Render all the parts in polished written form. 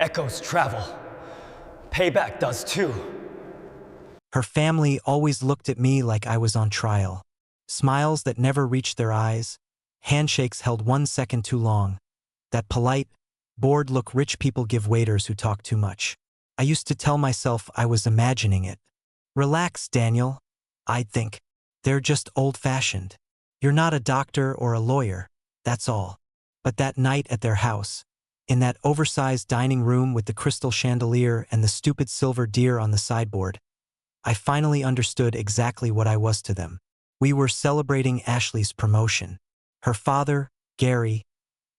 Echoes travel. Payback does too. Her family always looked at me like I was on trial. Smiles that never reached their eyes, handshakes held 1 second too long. That polite, bored look rich people give waiters who talk too much. I used to tell myself I was imagining it. Relax, Daniel, I'd think. They're just old-fashioned. You're not a doctor or a lawyer, that's all. But that night at their house, in that oversized dining room with the crystal chandelier and the stupid silver deer on the sideboard, I finally understood exactly what I was to them. We were celebrating Ashley's promotion. Her father, Gary,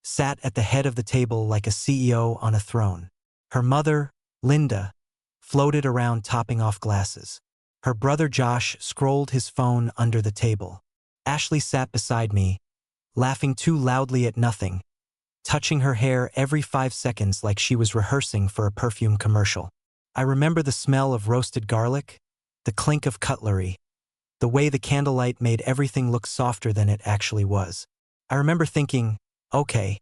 sat at the head of the table like a CEO on a throne. Her mother, Linda, floated around topping off glasses. Her brother Josh scrolled his phone under the table. Ashley sat beside me, laughing too loudly at nothing, touching her hair every 5 seconds like she was rehearsing for a perfume commercial. I remember the smell of roasted garlic, the clink of cutlery, the way the candlelight made everything look softer than it actually was. I remember thinking, okay,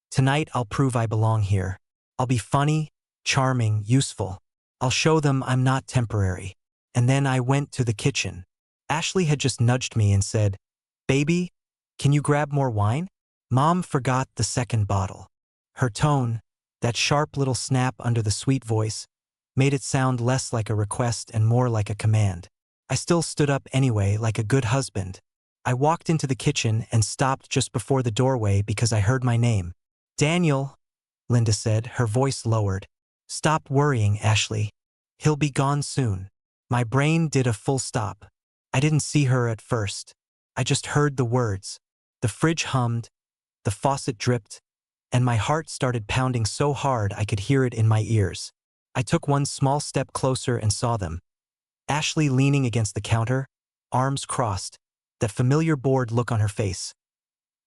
tonight I'll prove I belong here. I'll be funny, charming, useful. I'll show them I'm not temporary. And then I went to the kitchen. Ashley had just nudged me and said, "Baby, can you grab more wine?" Mom forgot the second bottle. Her tone, that sharp little snap under the sweet voice, made it sound less like a request and more like a command. I still stood up anyway, like a good husband. I walked into the kitchen and stopped just before the doorway because I heard my name. "Daniel," Linda said, her voice lowered. "Stop worrying, Ashley. He'll be gone soon." My brain did a full stop. I didn't see her at first. I just heard the words. The fridge hummed, the faucet dripped, and my heart started pounding so hard I could hear it in my ears. I took one small step closer and saw them. Ashley leaning against the counter, arms crossed, that familiar bored look on her face.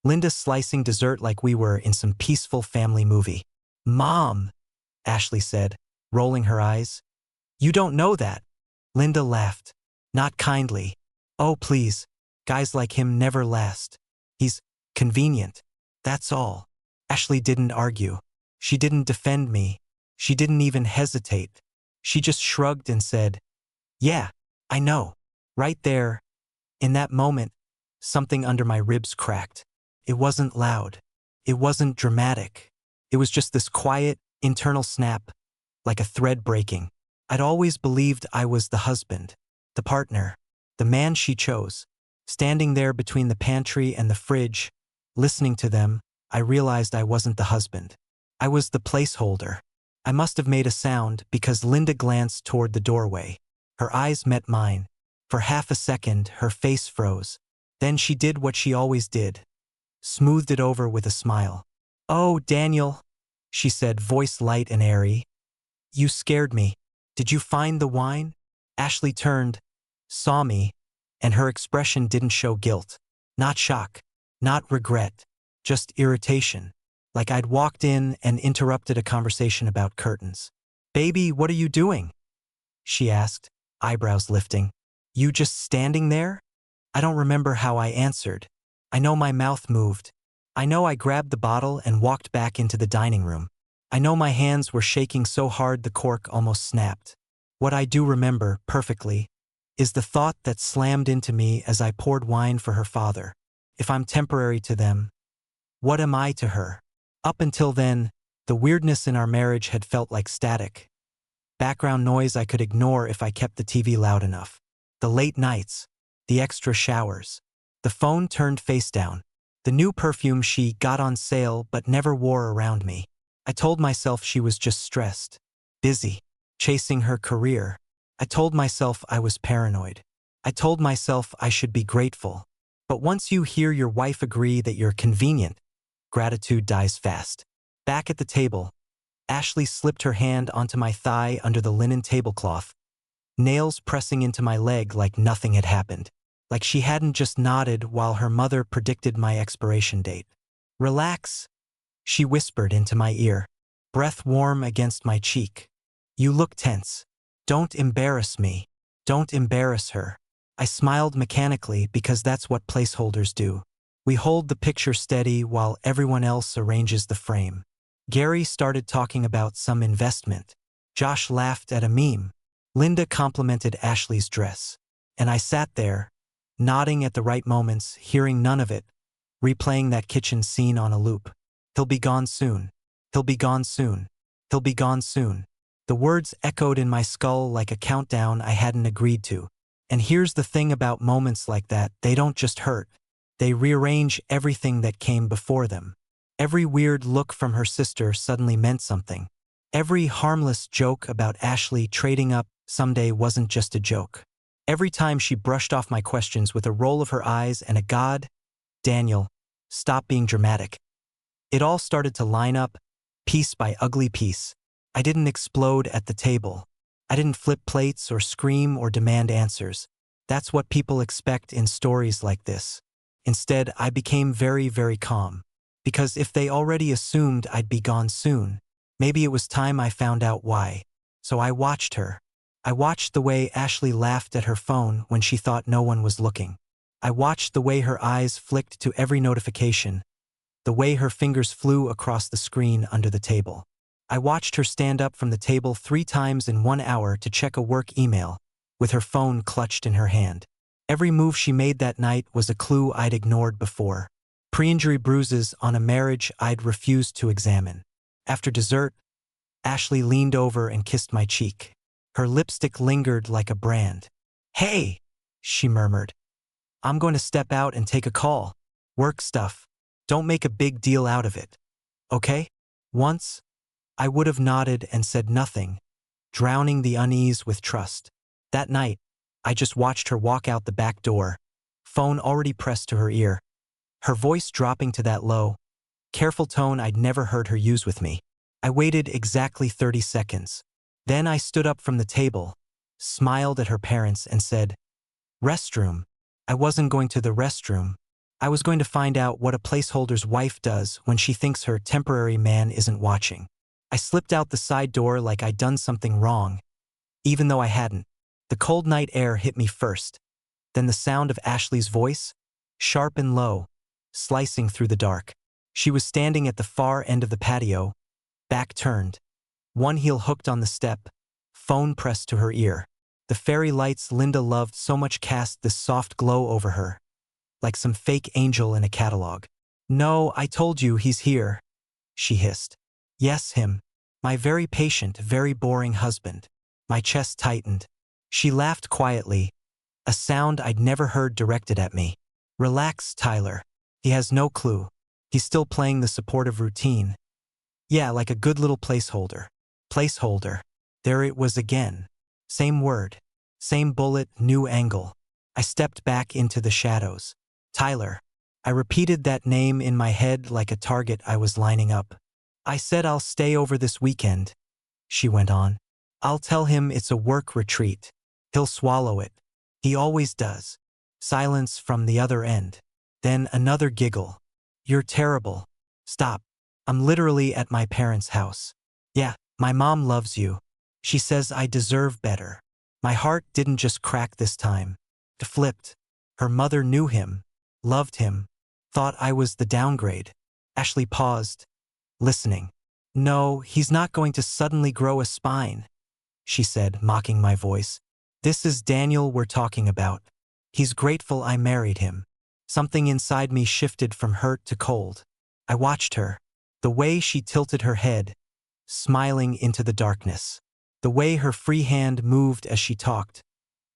Linda slicing dessert like we were in some peaceful family movie. "Mom," Ashley said, rolling her eyes. "You don't know that." Linda laughed, not kindly. "Oh, please, guys like him never last. He's convenient, that's all." Ashley didn't argue. She didn't defend me. She didn't even hesitate. She just shrugged and said, "Yeah, I know." Right there, in that moment, something under my ribs cracked. It wasn't loud. It wasn't dramatic. It was just this quiet, internal snap, like a thread breaking. I'd always believed I was the husband, the partner, the man she chose. Standing there between the pantry and the fridge, listening to them, I realized I wasn't the husband. I was the placeholder. I must have made a sound because Linda glanced toward the doorway. Her eyes met mine. For half a second, her face froze. Then she did what she always did. Smoothed it over with a smile. "Oh, Daniel," she said, voice light and airy. "You scared me. Did you find the wine?" Ashley turned, saw me, and her expression didn't show guilt. Not shock, not regret, just irritation. Like I'd walked in and interrupted a conversation about curtains. "Baby, what are you doing?" she asked, eyebrows lifting. "You just standing there?" I don't remember how I answered. I know my mouth moved. I know I grabbed the bottle and walked back into the dining room. I know my hands were shaking so hard the cork almost snapped. What I do remember, perfectly, is the thought that slammed into me as I poured wine for her father. If I'm temporary to them, what am I to her? Up until then, the weirdness in our marriage had felt like static. Background noise I could ignore if I kept the TV loud enough. The late nights, the extra showers, the phone turned face down, the new perfume she got on sale but never wore around me. I told myself she was just stressed, busy, chasing her career. I told myself I was paranoid. I told myself I should be grateful. But once you hear your wife agree that you're convenient, gratitude dies fast. Back at the table, Ashley slipped her hand onto my thigh under the linen tablecloth, nails pressing into my leg like nothing had happened, like she hadn't just nodded while her mother predicted my expiration date. "Relax," she whispered into my ear, breath warm against my cheek. "You look tense. Don't embarrass me. Don't embarrass her." I smiled mechanically because that's what placeholders do. We hold the picture steady while everyone else arranges the frame. Gary started talking about some investment. Josh laughed at a meme. Linda complimented Ashley's dress. And I sat there, nodding at the right moments, hearing none of it, replaying that kitchen scene on a loop. He'll be gone soon. He'll be gone soon. He'll be gone soon. The words echoed in my skull like a countdown I hadn't agreed to. And here's the thing about moments like that, they don't just hurt. They rearrange everything that came before them. Every weird look from her sister suddenly meant something. Every harmless joke about Ashley trading up someday wasn't just a joke. Every time she brushed off my questions with a roll of her eyes and a "God, Daniel, stop being dramatic." It all started to line up, piece by ugly piece. I didn't explode at the table. I didn't flip plates or scream or demand answers. That's what people expect in stories like this. Instead, I became very, very calm. Because if they already assumed I'd be gone soon, maybe it was time I found out why. So I watched her. I watched the way Ashley laughed at her phone when she thought no one was looking. I watched the way her eyes flicked to every notification, the way her fingers flew across the screen under the table. I watched her stand up from the table 3 times in 1 hour to check a work email, with her phone clutched in her hand. Every move she made that night was a clue I'd ignored before. Pre-injury bruises on a marriage I'd refused to examine. After dessert, Ashley leaned over and kissed my cheek. Her lipstick lingered like a brand. "Hey," she murmured. "I'm going to step out and take a call. Work stuff. Don't make a big deal out of it. Okay?" Once, I would have nodded and said nothing, drowning the unease with trust. That night, I just watched her walk out the back door, phone already pressed to her ear, her voice dropping to that low, careful tone I'd never heard her use with me. I waited exactly 30 seconds. Then I stood up from the table, smiled at her parents and said, "Restroom." I wasn't going to the restroom. I was going to find out what a placeholder's wife does when she thinks her temporary man isn't watching. I slipped out the side door like I'd done something wrong, even though I hadn't. The cold night air hit me first, then the sound of Ashley's voice, sharp and low, slicing through the dark. She was standing at the far end of the patio, back turned, one heel hooked on the step, phone pressed to her ear. The fairy lights Linda loved so much cast this soft glow over her, like some fake angel in a catalog. "No, I told you he's here," she hissed. "Yes, him. My very patient, very boring husband." My chest tightened. She laughed quietly, a sound I'd never heard directed at me. "Relax, Tyler. He has no clue. He's still playing the supportive routine. Yeah, like a good little placeholder." Placeholder. There it was again. Same word. Same bullet, new angle. I stepped back into the shadows. "Tyler." I repeated that name in my head like a target I was lining up. "I said I'll stay over this weekend," she went on. "I'll tell him it's a work retreat. He'll swallow it. He always does." Silence from the other end. Then another giggle. "You're terrible. Stop. I'm literally at my parents' house. Yeah, my mom loves you. She says I deserve better." My heart didn't just crack this time. It flipped. Her mother knew him, loved him, thought I was the downgrade. Ashley paused, listening. "No, he's not going to suddenly grow a spine," she said, mocking my voice. "This is Daniel we're talking about. He's grateful I married him." Something inside me shifted from hurt to cold. I watched her, the way she tilted her head, smiling into the darkness. The way her free hand moved as she talked,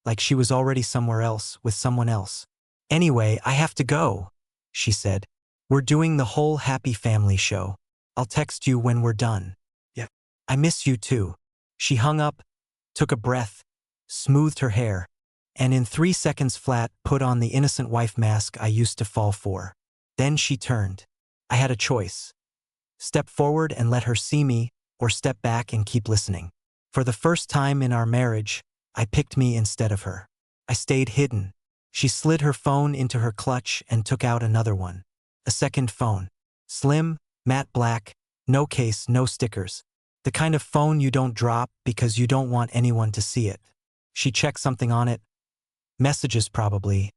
like she was already somewhere else with someone else. "Anyway, I have to go," she said. "We're doing the whole happy family show. I'll text you when we're done." "Yeah. I miss you too." She hung up, took a breath, smoothed her hair, and in 3 seconds flat put on the innocent wife mask I used to fall for. Then she turned. I had a choice. Step forward and let her see me, or step back and keep listening. For the first time in our marriage, I picked me instead of her. I stayed hidden. She slid her phone into her clutch and took out another one. A second phone. Slim, matte black, no case, no stickers. The kind of phone you don't drop because you don't want anyone to see it. She checked something on it. Messages probably.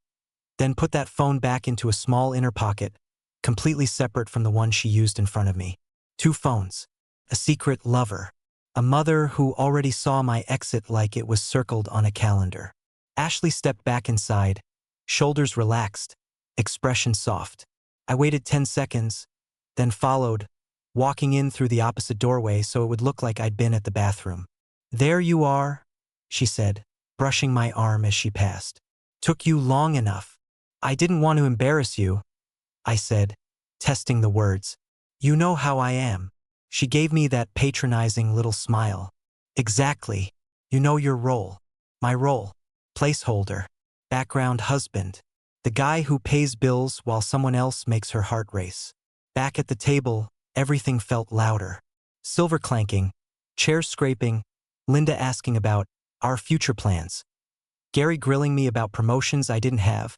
Then put that phone back into a small inner pocket, completely separate from the one she used in front of me. 2 phones. A secret lover. A mother who already saw my exit like it was circled on a calendar. Ashley stepped back inside, shoulders relaxed, expression soft. I waited 10 seconds, then followed, walking in through the opposite doorway so it would look like I'd been at the bathroom. "There you are," she said, brushing my arm as she passed. "Took you long enough." "I didn't want to embarrass you," I said, testing the words. "You know how I am." She gave me that patronizing little smile. "Exactly. You know your role." My role. Placeholder. Background husband. The guy who pays bills while someone else makes her heart race. Back at the table, everything felt louder. Silver clanking, chairs scraping, Linda asking about our future plans. Gary grilling me about promotions I didn't have.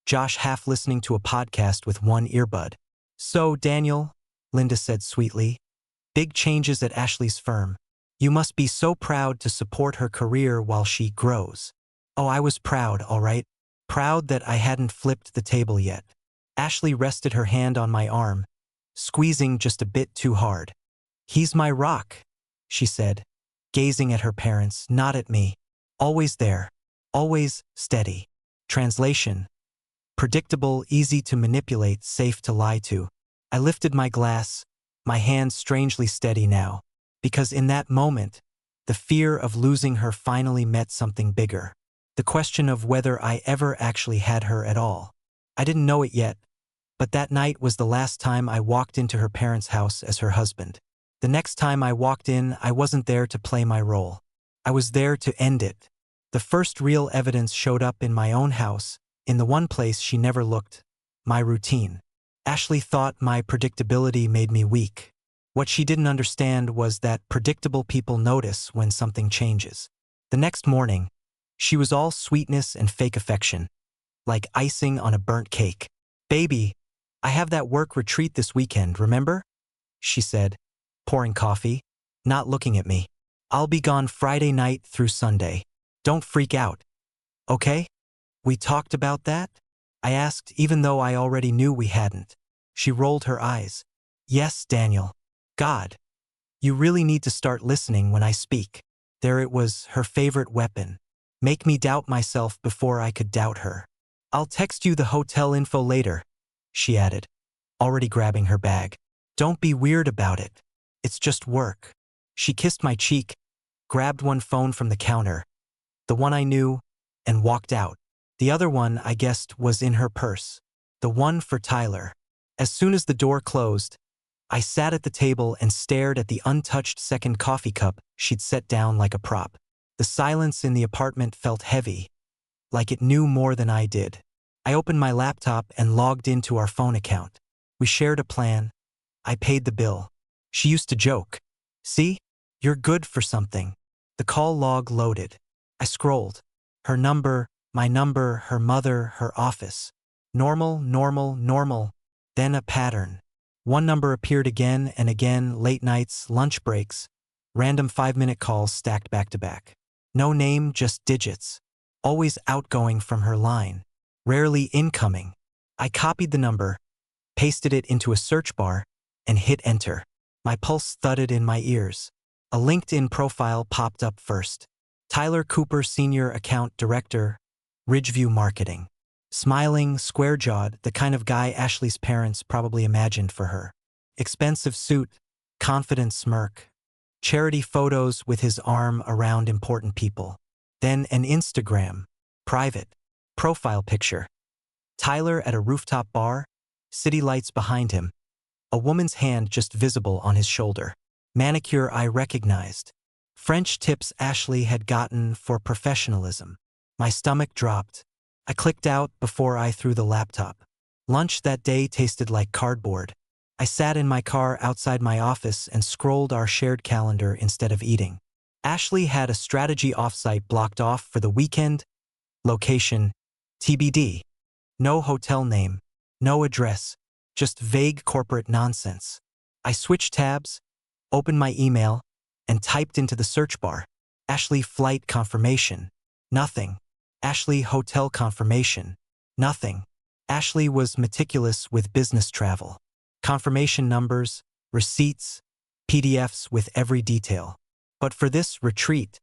Josh half listening to a podcast with one earbud. "So, Daniel," Linda said sweetly, "big changes at Ashley's firm. You must be so proud to support her career while she grows." Oh, I was proud, all right. Proud that I hadn't flipped the table yet. Ashley rested her hand on my arm, squeezing just a bit too hard. "He's my rock," she said, gazing at her parents, not at me. Always there. Always steady. Translation. Predictable, easy to manipulate, safe to lie to. I lifted my glass, my hand strangely steady now, because in that moment, the fear of losing her finally met something bigger. The question of whether I ever actually had her at all. I didn't know it yet, but that night was the last time I walked into her parents' house as her husband. The next time I walked in, I wasn't there to play my role. I was there to end it. The first real evidence showed up in my own house, in the one place she never looked, my routine. Ashley thought my predictability made me weak. What she didn't understand was that predictable people notice when something changes. The next morning, she was all sweetness and fake affection, like icing on a burnt cake. "Baby, I have that work retreat this weekend, remember?" she said, pouring coffee, not looking at me. "I'll be gone Friday night through Sunday. Don't freak out. Okay? We talked about that?" I asked, even though I already knew we hadn't. She rolled her eyes. "Yes, Daniel. God. You really need to start listening when I speak." There it was, her favorite weapon. Make me doubt myself before I could doubt her. "I'll text you the hotel info later," she added, already grabbing her bag. "Don't be weird about it. It's just work." She kissed my cheek, grabbed one phone from the counter, the one I knew, and walked out. The other one, I guessed, was in her purse. The one for Tyler. As soon as the door closed, I sat at the table and stared at the untouched second coffee cup she'd set down like a prop. The silence in the apartment felt heavy, like it knew more than I did. I opened my laptop and logged into our phone account. We shared a plan. I paid the bill. She used to joke, "See? You're good for something." The call log loaded. I scrolled. Her number, my number, her mother, her office. Normal, normal, normal. Then a pattern. One number appeared again and again, late nights, lunch breaks, random 5-minute calls stacked back to back. No name, just digits. Always outgoing from her line. Rarely incoming. I copied the number, pasted it into a search bar, and hit enter. My pulse thudded in my ears. A LinkedIn profile popped up first. Tyler Cooper, Senior Account Director, Ridgeview Marketing. Smiling, square-jawed, the kind of guy Ashley's parents probably imagined for her. Expensive suit, confident smirk. Charity photos with his arm around important people. Then an Instagram, private, profile picture. Tyler at a rooftop bar, city lights behind him. A woman's hand just visible on his shoulder. Manicure I recognized. French tips Ashley had gotten for professionalism. My stomach dropped. I clicked out before I threw the laptop. Lunch that day tasted like cardboard. I sat in my car outside my office and scrolled our shared calendar instead of eating. Ashley had a strategy offsite blocked off for the weekend. Location, TBD. No hotel name, no address, just vague corporate nonsense. I switched tabs, opened my email, and typed into the search bar, Ashley flight confirmation. Nothing. Ashley hotel confirmation. Nothing. Ashley was meticulous with business travel. Confirmation numbers, receipts, PDFs with every detail. But for this retreat,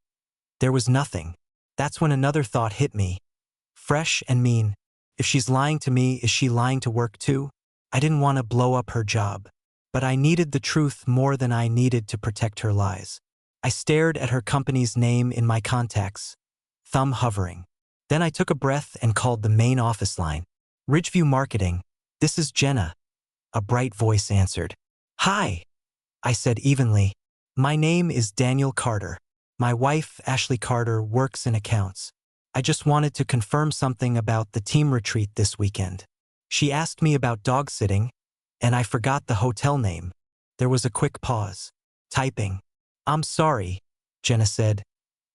there was nothing. That's when another thought hit me. Fresh and mean. If she's lying to me, is she lying to work too? I didn't want to blow up her job, but I needed the truth more than I needed to protect her lies. I stared at her company's name in my contacts, thumb hovering. Then I took a breath and called the main office line. Ridgeview Marketing, this is Jenna. A bright voice answered. Hi, I said evenly. My name is Daniel Carter. My wife, Ashley Carter, works in accounts. I just wanted to confirm something about the team retreat this weekend. She asked me about dog sitting, and I forgot the hotel name. There was a quick pause. Typing. I'm sorry, Jenna said.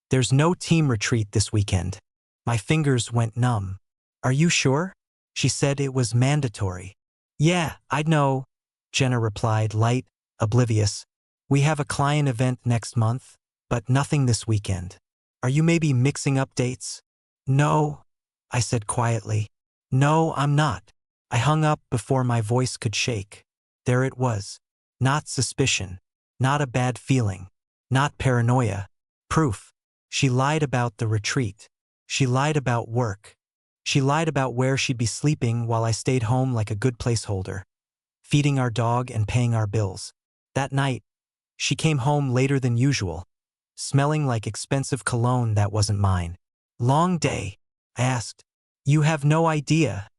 There's no team retreat this weekend. My fingers went numb. Are you sure? She said it was mandatory. Yeah, I know, Jenna replied, light, oblivious. We have a client event next month, but nothing this weekend. Are you maybe mixing up dates? No, I said quietly. No, I'm not. I hung up before my voice could shake. There it was. Not suspicion. Not a bad feeling. Not paranoia. Proof. She lied about the retreat. She lied about work. She lied about where she'd be sleeping while I stayed home like a good placeholder, feeding our dog and paying our bills. That night, she came home later than usual, smelling like expensive cologne that wasn't mine. Long day, I asked. You have no idea,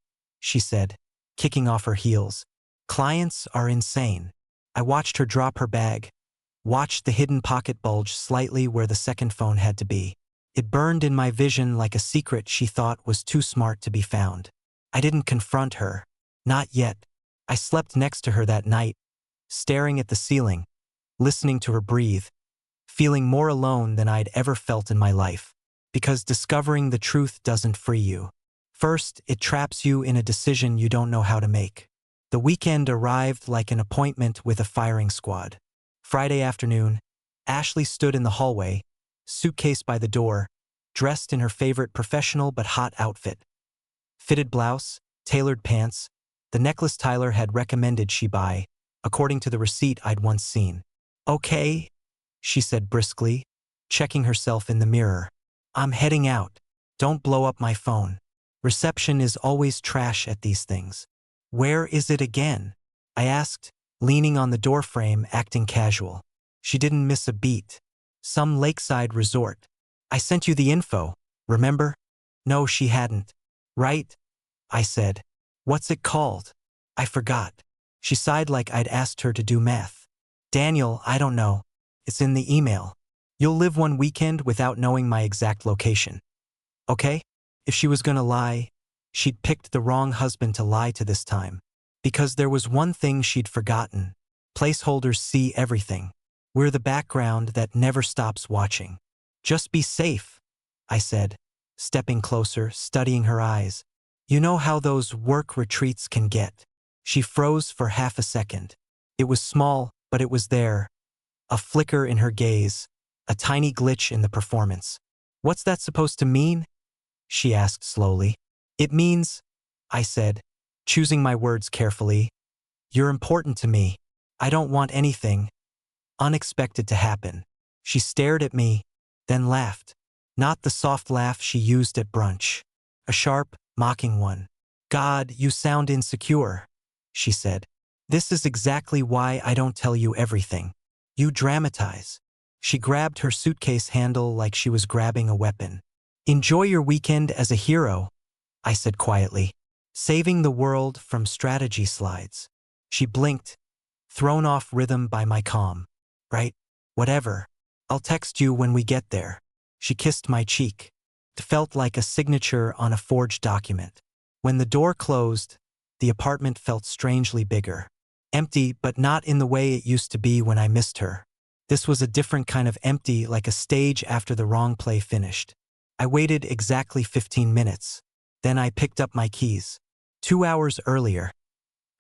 she said, kicking off her heels. Clients are insane. I watched her drop her bag, watched the hidden pocket bulge slightly where the second phone had to be. It burned in my vision like a secret she thought was too smart to be found. I didn't confront her. Not yet. I slept next to her that night, staring at the ceiling, listening to her breathe, feeling more alone than I'd ever felt in my life. Because discovering the truth doesn't free you. First, it traps you in a decision you don't know how to make. The weekend arrived like an appointment with a firing squad. Friday afternoon, Ashley stood in the hallway, suitcase by the door, dressed in her favorite professional but hot outfit. Fitted blouse, tailored pants, the necklace Tyler had recommended she buy, according to the receipt I'd once seen. Okay, she said briskly, checking herself in the mirror. I'm heading out. Don't blow up my phone. Reception is always trash at these things. Where is it again? I asked, leaning on the doorframe, acting casual. She didn't miss a beat. Some lakeside resort. I sent you the info, remember? No, she hadn't. Right? I said. What's it called? I forgot. She sighed like I'd asked her to do math. Daniel, I don't know. It's in the email. You'll live one weekend without knowing my exact location. Okay? If she was gonna lie, she'd picked the wrong husband to lie to this time. Because there was one thing she'd forgotten. Placeholders see everything. We're the background that never stops watching. Just be safe, I said, stepping closer, studying her eyes. You know how those work retreats can get. She froze for half a second. It was small, but it was there. A flicker in her gaze, a tiny glitch in the performance. What's that supposed to mean? She asked slowly. It means, I said, choosing my words carefully, you're important to me. I don't want anything unexpected to happen. She stared at me, then laughed. Not the soft laugh she used at brunch. A sharp, mocking one. God, you sound insecure, she said. This is exactly why I don't tell you everything. You dramatize. She grabbed her suitcase handle like she was grabbing a weapon. Enjoy your weekend as a hero, I said quietly. Saving the world from strategy slides. She blinked, thrown off rhythm by my calm. Right? Whatever. I'll text you when we get there. She kissed my cheek. It felt like a signature on a forged document. When the door closed, the apartment felt strangely bigger. Empty, but not in the way it used to be when I missed her. This was a different kind of empty, like a stage after the wrong play finished. I waited exactly 15 minutes. Then I picked up my keys. 2 hours earlier,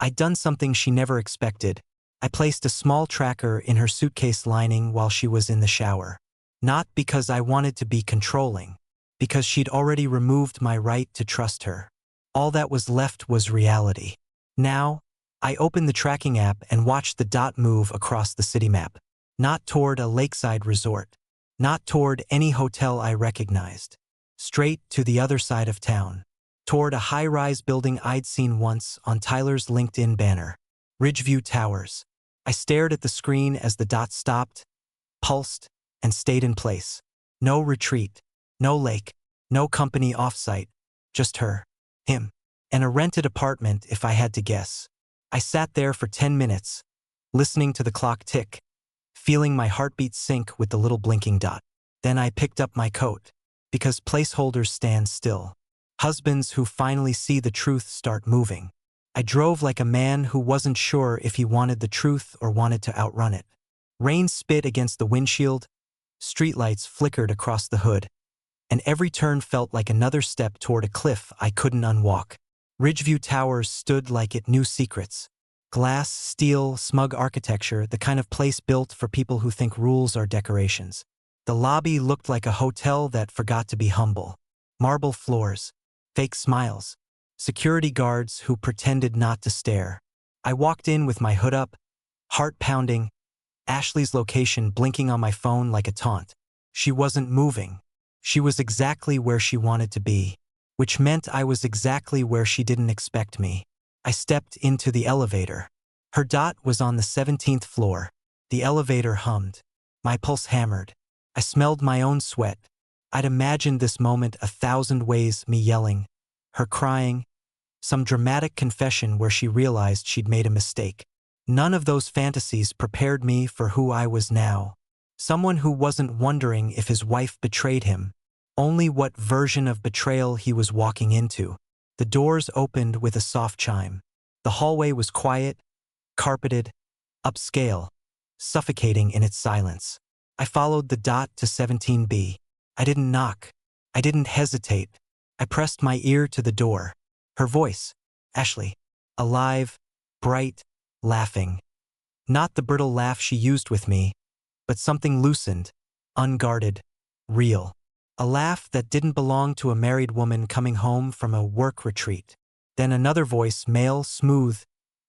I'd done something she never expected. I placed a small tracker in her suitcase lining while she was in the shower. Not because I wanted to be controlling, because she'd already removed my right to trust her. All that was left was reality. Now, I opened the tracking app and watched the dot move across the city map. Not toward a lakeside resort. Not toward any hotel I recognized. Straight to the other side of town. Toward a high-rise building I'd seen once on Tyler's LinkedIn banner. Ridgeview Towers. I stared at the screen as the dot stopped, pulsed, and stayed in place. No retreat. No lake. No company offsite. Just her. Him. And a rented apartment if I had to guess. I sat there for 10 minutes, listening to the clock tick, feeling my heartbeat sync with the little blinking dot. Then I picked up my coat, because placeholders stand still. Husbands who finally see the truth start moving. I drove like a man who wasn't sure if he wanted the truth or wanted to outrun it. Rain spit against the windshield, streetlights flickered across the hood, and every turn felt like another step toward a cliff I couldn't unwalk. Ridgeview Towers stood like it knew secrets. Glass, steel, smug architecture, the kind of place built for people who think rules are decorations. The lobby looked like a hotel that forgot to be humble. Marble floors, fake smiles, security guards who pretended not to stare. I walked in with my hood up, heart pounding, Ashley's location blinking on my phone like a taunt. She wasn't moving. She was exactly where she wanted to be, which meant I was exactly where she didn't expect me. I stepped into the elevator. Her dot was on the 17th floor. The elevator hummed. My pulse hammered. I smelled my own sweat. I'd imagined this moment 1,000 ways, me yelling, her crying, some dramatic confession where she realized she'd made a mistake. None of those fantasies prepared me for who I was now. Someone who wasn't wondering if his wife betrayed him, only what version of betrayal he was walking into. The doors opened with a soft chime. The hallway was quiet, carpeted, upscale, suffocating in its silence. I followed the dot to 17B. I didn't knock. I didn't hesitate. I pressed my ear to the door. Her voice, Ashley, alive, bright, laughing. Not the brittle laugh she used with me, but something loosened, unguarded, real. A laugh that didn't belong to a married woman coming home from a work retreat. Then another voice, male, smooth,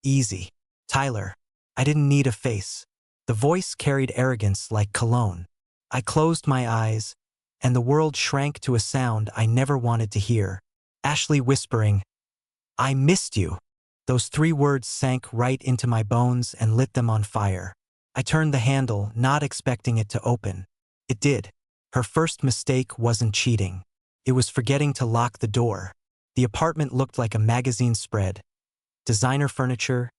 easy. Tyler. I didn't need a face. The voice carried arrogance like cologne. I closed my eyes, and the world shrank to a sound I never wanted to hear. Ashley whispering, "I missed you." Those 3 words sank right into my bones and lit them on fire. I turned the handle, not expecting it to open. It did. Her first mistake wasn't cheating. It was forgetting to lock the door. The apartment looked like a magazine spread. Designer furniture,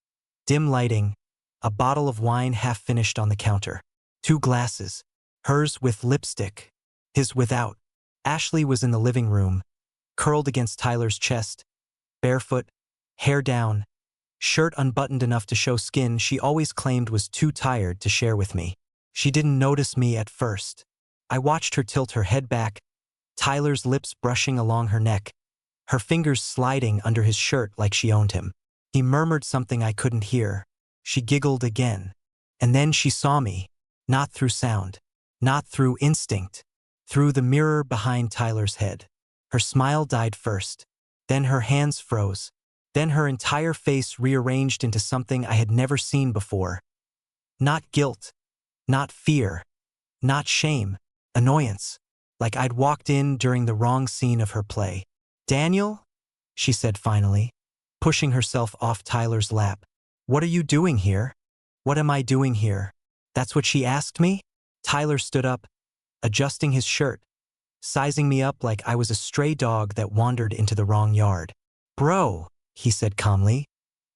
dim lighting, a bottle of wine half-finished on the counter. 2 glasses, hers with lipstick, his without. Ashley was in the living room, curled against Tyler's chest, barefoot, hair down, shirt unbuttoned enough to show skin she always claimed was too tired to share with me. She didn't notice me at first. I watched her tilt her head back, Tyler's lips brushing along her neck, her fingers sliding under his shirt like she owned him. He murmured something I couldn't hear. She giggled again. And then she saw me, not through sound, not through instinct, through the mirror behind Tyler's head. Her smile died first. Then her hands froze. Then her entire face rearranged into something I had never seen before. Not guilt, not fear, not shame, annoyance, like I'd walked in during the wrong scene of her play. "Daniel?" she said finally, pushing herself off Tyler's lap. "What are you doing here?" "What am I doing here?" That's what she asked me? Tyler stood up, adjusting his shirt, sizing me up like I was a stray dog that wandered into the wrong yard. "Bro," he said calmly,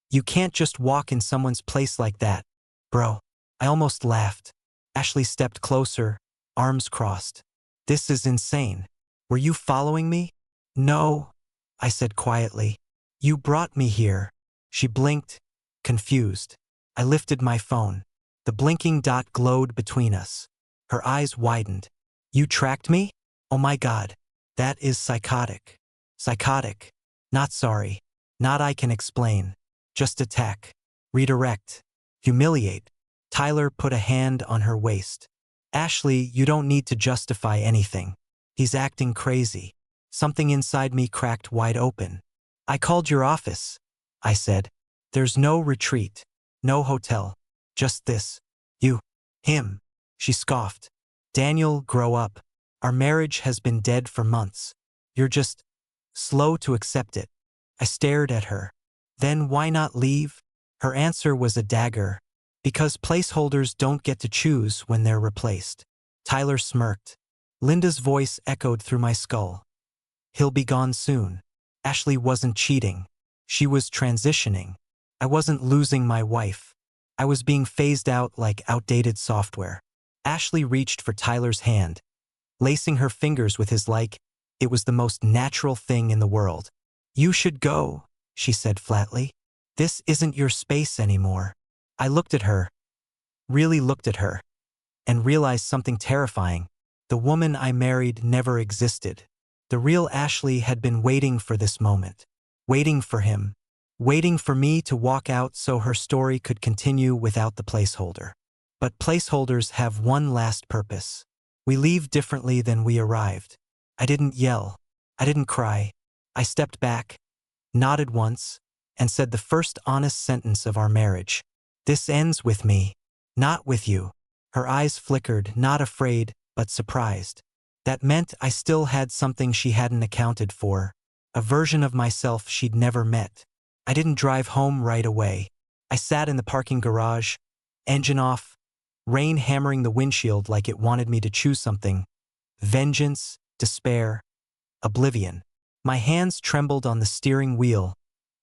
"you can't just walk in someone's place like that." "Bro." I almost laughed. Ashley stepped closer, arms crossed. "This is insane. Were you following me?" "No," I said quietly. "You brought me here." She blinked, confused. I lifted my phone. The blinking dot glowed between us. Her eyes widened. "You tracked me? Oh my God. That is psychotic." "Psychotic. Not sorry. Not I can explain. Just attack. Redirect. Humiliate." Tyler put a hand on her waist. "Ashley, you don't need to justify anything. He's acting crazy." Something inside me cracked wide open. "I called your office," I said. There's no retreat, no hotel, just this. You, him, she scoffed. Daniel, grow up. Our marriage has been dead for months. You're just slow to accept it. I stared at her. Then why not leave? Her answer was a dagger. Because placeholders don't get to choose when they're replaced. Tyler smirked. Linda's voice echoed through my skull. He'll be gone soon. Ashley wasn't cheating. She was transitioning. I wasn't losing my wife. I was being phased out like outdated software. Ashley reached for Tyler's hand, lacing her fingers with his like it was the most natural thing in the world. You should go, she said flatly. This isn't your space anymore. I looked at her, really looked at her, and realized something terrifying. The woman I married never existed. The real Ashley had been waiting for this moment, waiting for him, waiting for me to walk out so her story could continue without the placeholder. But placeholders have one last purpose. We leave differently than we arrived. I didn't yell. I didn't cry. I stepped back, nodded once, and said the first honest sentence of our marriage. This ends with me, not with you. Her eyes flickered, not afraid, but surprised. That meant I still had something she hadn't accounted for, a version of myself she'd never met. I didn't drive home right away. I sat in the parking garage, engine off, rain hammering the windshield like it wanted me to choose something. Vengeance, despair, oblivion. My hands trembled on the steering wheel,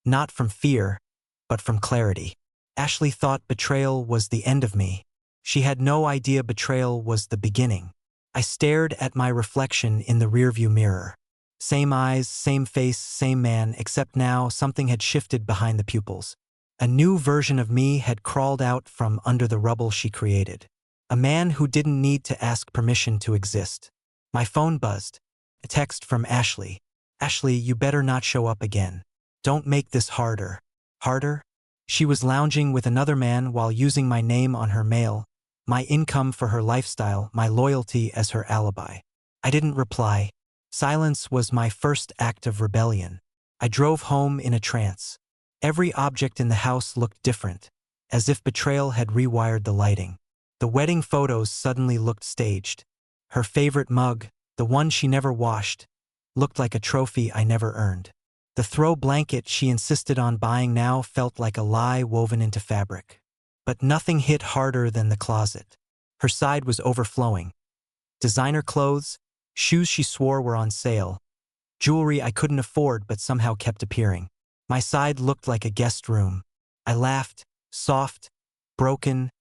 not from fear, but from clarity. Ashley thought betrayal was the end of me. She had no idea betrayal was the beginning. I stared at my reflection in the rearview mirror. Same eyes, same face, same man, except now something had shifted behind the pupils. A new version of me had crawled out from under the rubble she created. A man who didn't need to ask permission to exist. My phone buzzed. A text from Ashley. Ashley, you better not show up again. Don't make this harder. Harder? She was lounging with another man while using my name on her mail, my income for her lifestyle, my loyalty as her alibi. I didn't reply. Silence was my first act of rebellion. I drove home in a trance. Every object in the house looked different, as if betrayal had rewired the lighting. The wedding photos suddenly looked staged. Her favorite mug, the one she never washed, looked like a trophy I never earned. The throw blanket she insisted on buying now felt like a lie woven into fabric. But nothing hit harder than the closet. Her side was overflowing. Designer clothes, shoes she swore were on sale, jewelry I couldn't afford but somehow kept appearing. My side looked like a guest room. I laughed, soft, broken,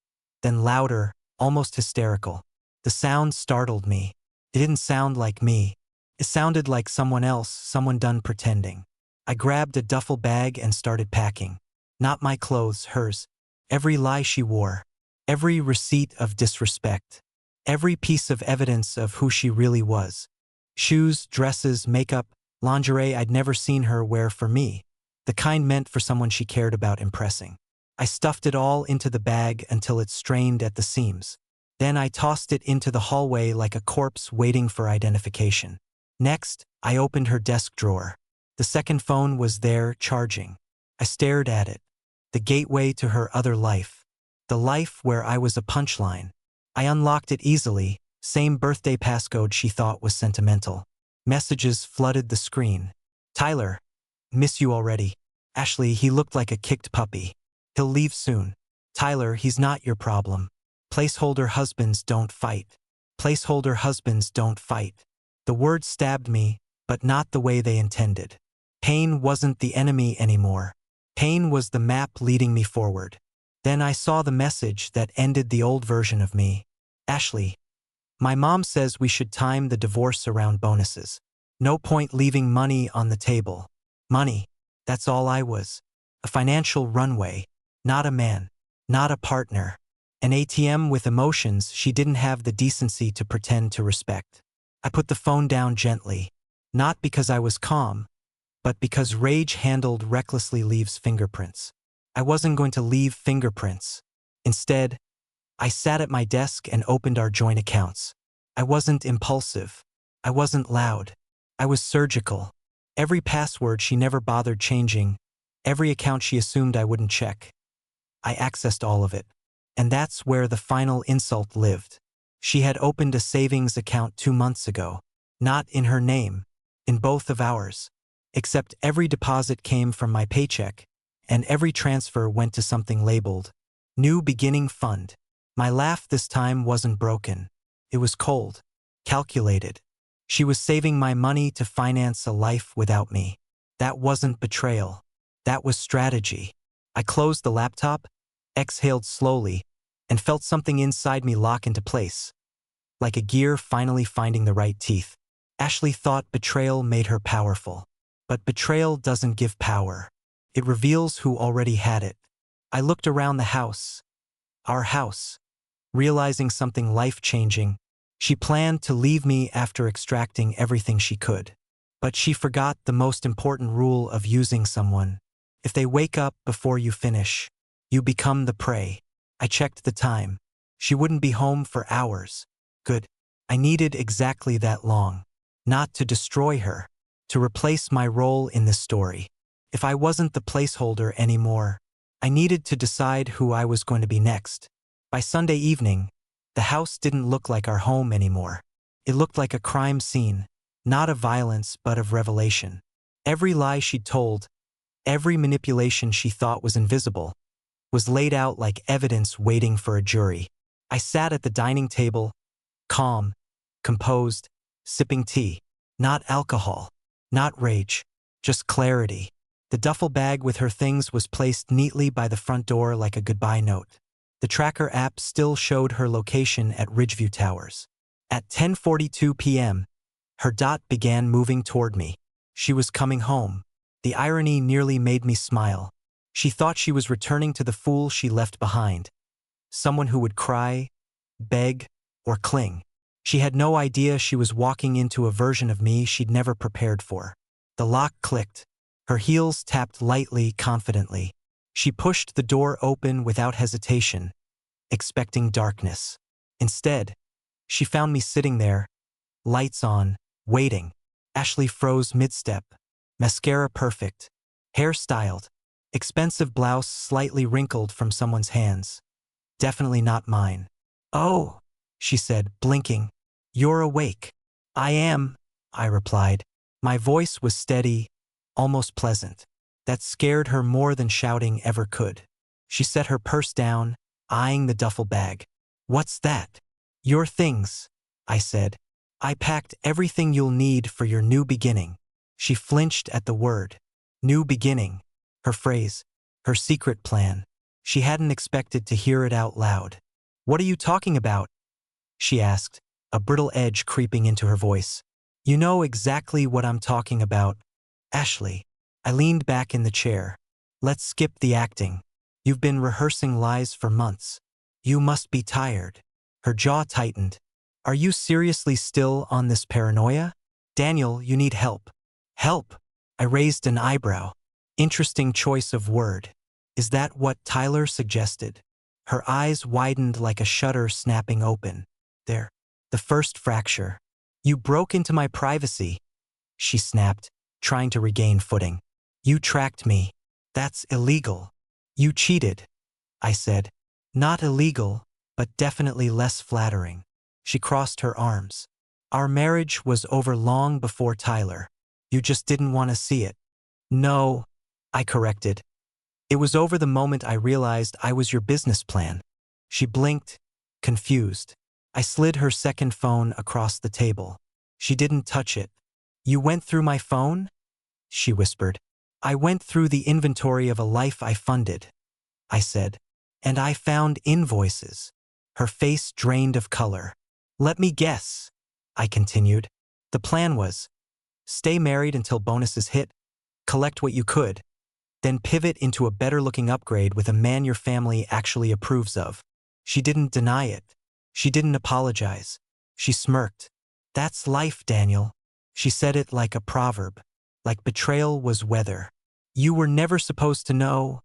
then louder, almost hysterical. The sound startled me. It didn't sound like me. It sounded like someone else, someone done pretending. I grabbed a duffel bag and started packing. Not my clothes, hers. Every lie she wore. Every receipt of disrespect. Every piece of evidence of who she really was. Shoes, dresses, makeup, lingerie I'd never seen her wear for me. The kind meant for someone she cared about impressing. I stuffed it all into the bag until it strained at the seams. Then I tossed it into the hallway like a corpse waiting for identification. Next, I opened her desk drawer. The second phone was there, charging. I stared at it. The gateway to her other life. The life where I was a punchline. I unlocked it easily, same birthday passcode she thought was sentimental. Messages flooded the screen. Tyler, miss you already. Ashley, he looked like a kicked puppy. He'll leave soon. Tyler, he's not your problem. Placeholder husbands don't fight. Placeholder husbands don't fight. The words stabbed me, but not the way they intended. Pain wasn't the enemy anymore. Pain was the map leading me forward. Then I saw the message that ended the old version of me. Ashley, my mom says we should time the divorce around bonuses. No point leaving money on the table. Money, that's all I was. A financial runway, not a man, not a partner. An ATM with emotions she didn't have the decency to pretend to respect. I put the phone down gently, not because I was calm, but because rage handled recklessly leaves fingerprints. I wasn't going to leave fingerprints. Instead, I sat at my desk and opened our joint accounts. I wasn't impulsive. I wasn't loud. I was surgical. Every password she never bothered changing, Every account she assumed I wouldn't check. I accessed all of it. And that's where the final insult lived. She had opened a savings account 2 months ago. Not in her name, in both of ours. Except every deposit came from my paycheck, and every transfer went to something labeled New Beginning Fund. My laugh this time wasn't broken. It was cold, calculated. She was saving my money to finance a life without me. That wasn't betrayal. That was strategy. I closed the laptop, exhaled slowly, and felt something inside me lock into place. Like a gear finally finding the right teeth. Ashley thought betrayal made her powerful. But betrayal doesn't give power. It reveals who already had it. I looked around the house. Our house. Realizing something life-changing. She planned to leave me after extracting everything she could. But she forgot the most important rule of using someone. If they wake up before you finish, you become the prey. I checked the time. She wouldn't be home for hours. Good. I needed exactly that long. Not to destroy her. To replace my role in this story. If I wasn't the placeholder anymore, I needed to decide who I was going to be next. By Sunday evening, the house didn't look like our home anymore. It looked like a crime scene, not of violence but of revelation. Every lie she'd told, every manipulation she thought was invisible, was laid out like evidence waiting for a jury. I sat at the dining table, calm, composed, sipping tea. Not alcohol, not rage, just clarity. The duffel bag with her things was placed neatly by the front door like a goodbye note. The tracker app still showed her location at Ridgeview Towers. At 10:42 p.m., her dot began moving toward me. She was coming home. The irony nearly made me smile. She thought she was returning to the fool she left behind. Someone who would cry, beg, or cling. She had no idea she was walking into a version of me she'd never prepared for. The lock clicked. Her heels tapped lightly, confidently. She pushed the door open without hesitation, expecting darkness. Instead, she found me sitting there, lights on, waiting. Ashley froze mid-step, mascara perfect, hair styled, expensive blouse slightly wrinkled from someone's hands. Definitely not mine. "Oh," she said, blinking. "You're awake." "I am," I replied. My voice was steady, almost pleasant. That scared her more than shouting ever could. She set her purse down, eyeing the duffel bag. "What's that?" "Your things," I said. "I packed everything you'll need for your new beginning." She flinched at the word. New beginning. Her phrase. Her secret plan. She hadn't expected to hear it out loud. "What are you talking about?" she asked, a brittle edge creeping into her voice. "You know exactly what I'm talking about, Ashley." I leaned back in the chair. "Let's skip the acting. You've been rehearsing lies for months. You must be tired." Her jaw tightened. "Are you seriously still on this paranoia? Daniel, you need help." "Help?" I raised an eyebrow. Interesting choice of word. Is that what Tyler suggested? Her eyes widened like a shutter snapping open. "There. The first fracture. You broke into my privacy," she snapped, trying to regain footing. "You tracked me. That's illegal." "You cheated," I said. "Not illegal, but definitely less flattering." She crossed her arms. "Our marriage was over long before Tyler. You just didn't want to see it." "No," I corrected. "It was over the moment I realized I was your business plan." She blinked, confused. I slid her second phone across the table. She didn't touch it. "You went through my phone?" she whispered. "I went through the inventory of a life I funded," I said. "And I found invoices." Her face drained of color. "Let me guess," I continued. "The plan was, stay married until bonuses hit, collect what you could, then pivot into a better-looking upgrade with a man your family actually approves of." She didn't deny it. She didn't apologize. She smirked. "That's life, Daniel." She said it like a proverb, like betrayal was weather. "You were never supposed to know,"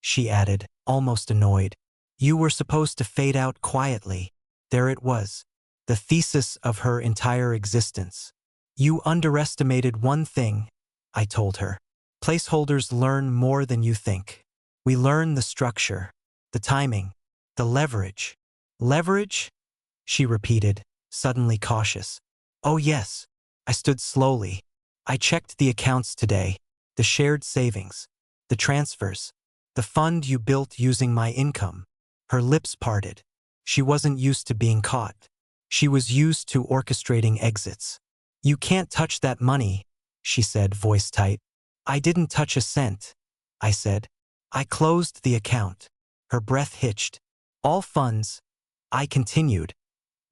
she added, almost annoyed. "You were supposed to fade out quietly." There it was, the thesis of her entire existence. "You underestimated one thing," I told her. Placeholders learn more than you think. We learn the structure, the timing, the leverage. Leverage? She repeated, suddenly cautious. Oh yes. I stood slowly. I checked the accounts today, the shared savings, the transfers, the fund you built using my income. Her lips parted. She wasn't used to being caught. She was used to orchestrating exits. You can't touch that money, she said, voice tight. I didn't touch a cent, I said. I closed the account. Her breath hitched. All funds, I continued,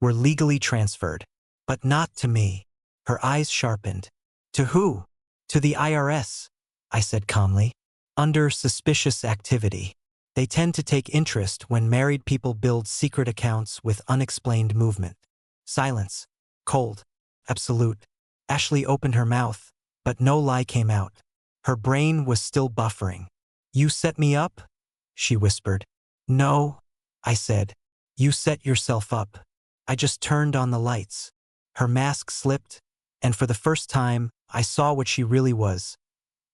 were legally transferred. But not to me. Her eyes sharpened. To who? To the IRS, I said calmly. Under suspicious activity. They tend to take interest when married people build secret accounts with unexplained movement. Silence. Cold. Absolute. Ashley opened her mouth, but no lie came out. Her brain was still buffering. You set me up? She whispered. No, I said. You set yourself up. I just turned on the lights. Her mask slipped, and for the first time, I saw what she really was.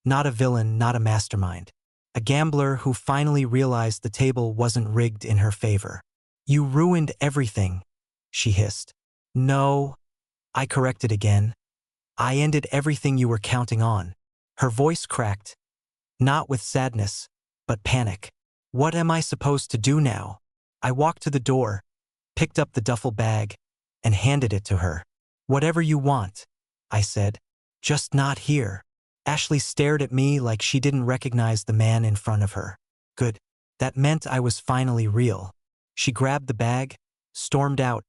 Not a villain, not a mastermind. A gambler who finally realized the table wasn't rigged in her favor. You ruined everything, she hissed. No, I corrected again. I ended everything you were counting on. Her voice cracked, not with sadness, but panic. What am I supposed to do now? I walked to the door, picked up the duffel bag, and handed it to her. Whatever you want, I said. Just not here. Ashley stared at me like she didn't recognize the man in front of her. Good. That meant I was finally real. She grabbed the bag, stormed out,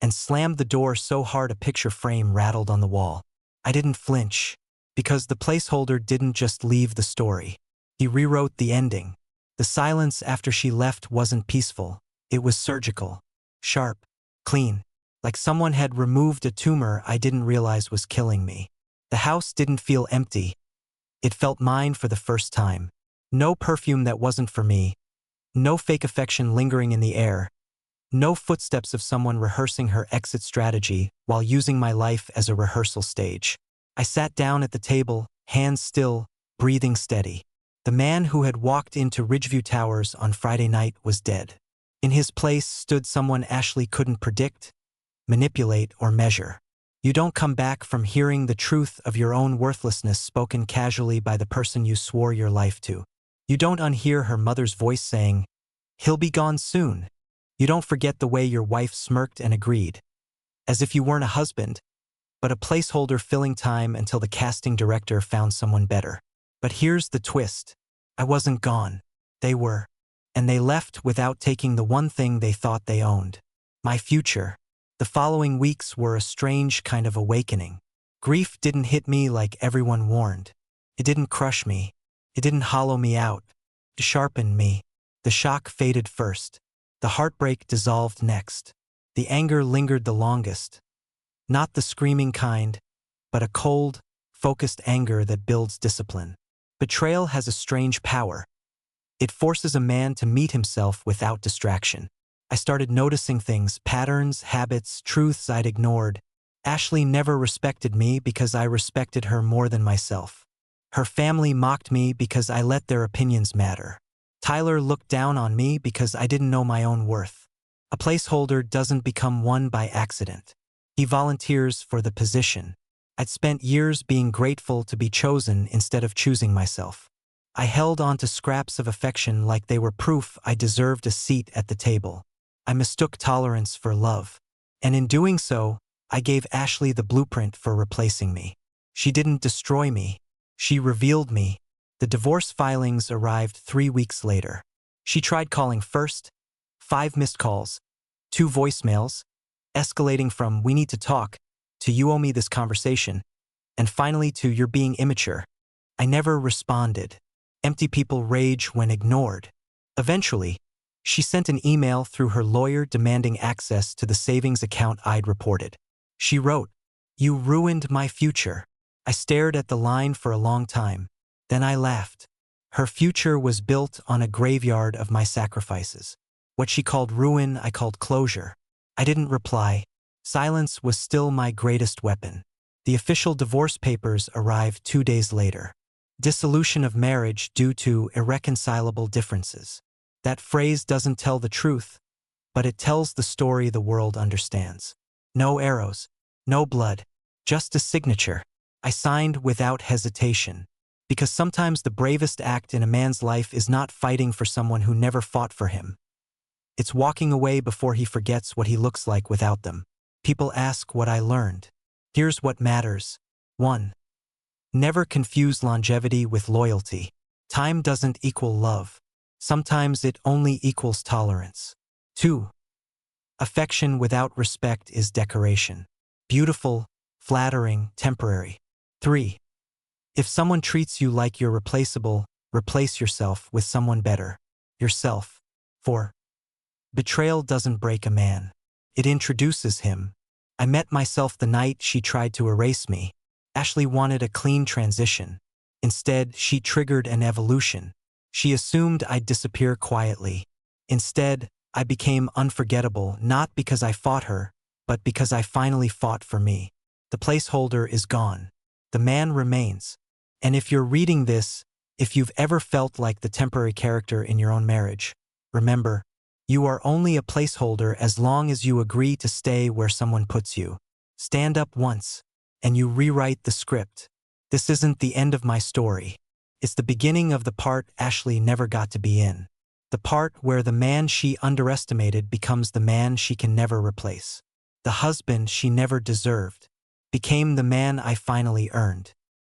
and slammed the door so hard a picture frame rattled on the wall. I didn't flinch, because the placeholder didn't just leave the story. He rewrote the ending. The silence after she left wasn't peaceful. It was surgical. Sharp. Clean. Like someone had removed a tumor I didn't realize was killing me. The house didn't feel empty. It felt mine for the first time. No perfume that wasn't for me. No fake affection lingering in the air. No footsteps of someone rehearsing her exit strategy while using my life as a rehearsal stage. I sat down at the table, hands still, breathing steady. The man who had walked into Ridgeview Towers on Friday night was dead. In his place stood someone Ashley couldn't predict, manipulate, or measure. You don't come back from hearing the truth of your own worthlessness spoken casually by the person you swore your life to. You don't unhear her mother's voice saying, "He'll be gone soon." You don't forget the way your wife smirked and agreed, as if you weren't a husband, but a placeholder filling time until the casting director found someone better. But here's the twist. I wasn't gone. They were. And they left without taking the one thing they thought they owned. My future. The following weeks were a strange kind of awakening. Grief didn't hit me like everyone warned. It didn't crush me. It didn't hollow me out. It sharpened me. The shock faded first. The heartbreak dissolved next. The anger lingered the longest. Not the screaming kind, but a cold, focused anger that builds discipline. Betrayal has a strange power. It forces a man to meet himself without distraction. I started noticing things, patterns, habits, truths I'd ignored. Ashley never respected me because I respected her more than myself. Her family mocked me because I let their opinions matter. Tyler looked down on me because I didn't know my own worth. A placeholder doesn't become one by accident. He volunteers for the position. I'd spent years being grateful to be chosen instead of choosing myself. I held on to scraps of affection like they were proof I deserved a seat at the table. I mistook tolerance for love. And in doing so, I gave Ashley the blueprint for replacing me. She didn't destroy me. She revealed me. The divorce filings arrived 3 weeks later. She tried calling first, 5 missed calls, 2 voicemails, escalating from "we need to talk" to "you owe me this conversation," and finally to "you're being immature." I never responded. Empty people rage when ignored. Eventually, she sent an email through her lawyer demanding access to the savings account I'd reported. She wrote, "You ruined my future." I stared at the line for a long time. Then I laughed. Her future was built on a graveyard of my sacrifices. What she called ruin, I called closure. I didn't reply. Silence was still my greatest weapon. The official divorce papers arrived 2 days later. Dissolution of marriage due to irreconcilable differences. That phrase doesn't tell the truth, but it tells the story the world understands. No arrows, no blood, just a signature. I signed without hesitation. Because sometimes the bravest act in a man's life is not fighting for someone who never fought for him. It's walking away before he forgets what he looks like without them. People ask what I learned. Here's what matters. 1. Never confuse longevity with loyalty. Time doesn't equal love. Sometimes it only equals tolerance. 2. Affection without respect is decoration. Beautiful, flattering, temporary. 3. If someone treats you like you're replaceable, replace yourself with someone better. Yourself. 4. Betrayal doesn't break a man. It introduces him. I met myself the night she tried to erase me. Ashley wanted a clean transition. Instead, she triggered an evolution. She assumed I'd disappear quietly. Instead, I became unforgettable not because I fought her, but because I finally fought for me. The placeholder is gone. The man remains. And if you're reading this, if you've ever felt like the temporary character in your own marriage, remember, you are only a placeholder as long as you agree to stay where someone puts you. Stand up once, and you rewrite the script. This isn't the end of my story. It's the beginning of the part Ashley never got to be in. The part where the man she underestimated becomes the man she can never replace. The husband she never deserved became the man I finally earned.